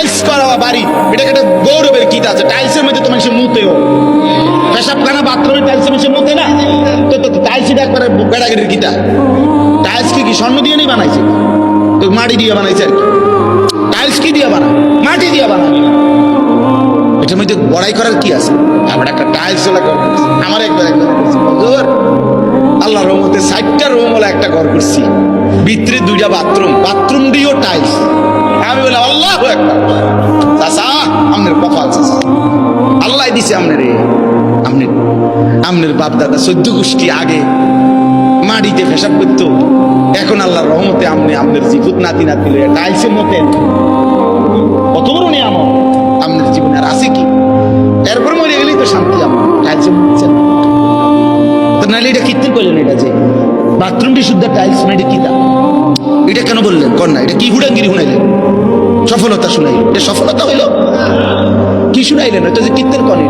Tiles করা বাড়ি, এটা একটা গৌরবের কিতা আছে। টাইলসের মধ্যে তোমার সে মুতেও, পেশাবখানা বাথরুমে টাইলসের মধ্যে মুতে না, তো টাইলস এটা একবারে বেড়াগের কিতা। টাইলস কি স্বর্ণ দিয়ে নেই বানাইছে, তো মাটি দিয়ে বানাইছে আর কি। টাইলস কি দিয়ে বানায়? মাটি দিয়ে বানায়। এটার মধ্যে বড়াই করার কি আছে? আবার একটা টাইলস আমার একবার আল্লাহ রহমতে 60টা রুম হলো একটা ঘর করছি, ভিতরে 2টা বাথরুম, বাথরুম দিয়েও টাইলস। আমি বলে আল্লাহ একটা চাচা আমনের কপাল, চাচা আল্লাহ দিছে আমনের, আমনের বাপ দাদা 14 গোষ্ঠী আগে মাটিতে পেশাব করতো, এখন আল্লাহর রহমতে আমনে আমনের জীবত নাতি নাতি টাইলসের মতে। কত বড় নিয়ামত আমনের জীবনে, আর আছে কি? এরপর মরে গেলেই তো শান্তি। আমার টাইলসের মধ্যে তো নাহলে এটা কীর্তন করলেন, এটা যে বাথরুমটি শুদ্ধ টাইলস না, এটা কি তা? এটা কেন বললেন কন্যা? এটা কি হুড়াঙ্গিরি শুনাইলেন? সফলতা শুনাইলেন, এটা সফলতা হইল? কি শুনাইলেন? এটা যে কীর্তন করেন।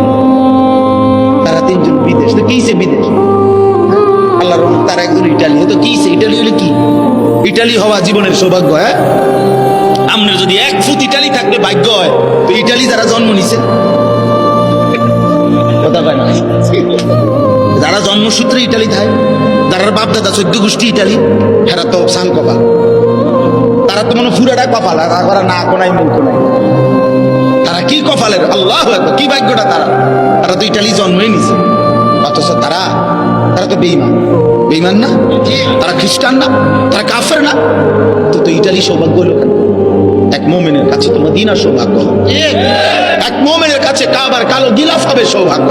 তারা 3 জন বিদেশ, তো কিসে বিদেশ? আল্লাহ রহমত তারা একজন ইটালি, তো কিসে ইটালি হলে কি? ইটালি হওয়া জীবনের সৌভাগ্য। হ্যাঁ, আপনার যদি 1 ফুট ইটালি থাকবে ভাগ্য হয়, তো ইটালি যারা জন্ম নিছে, কথা পায় না, যারা জন্মসূত্রে ইটালি থাকে, যারা বাপ দাদা 14 গোষ্ঠী ইটালি, হেরা তো সান কপাল। তারা তো মনে পুরাটাই কপাল, আর না কোনাই মুখ নাই। তারা কি কপালের, আল্লাহ কি ভাগ্যটা তারা। তারা তো ইটালি জন্মই নিছে, অথচ তারা তো বেঈমান। বেঈমান না? তারা খ্রিস্টান না? তারা কাফের না? তো ইটালি সৌভাগ্য হলো কেন? এক মোমেনের কাছে তো মদিনা সৌভাগ্য, এক মোমেনের কাছে কাবার কালো গিলাফ হবে সৌভাগ্য।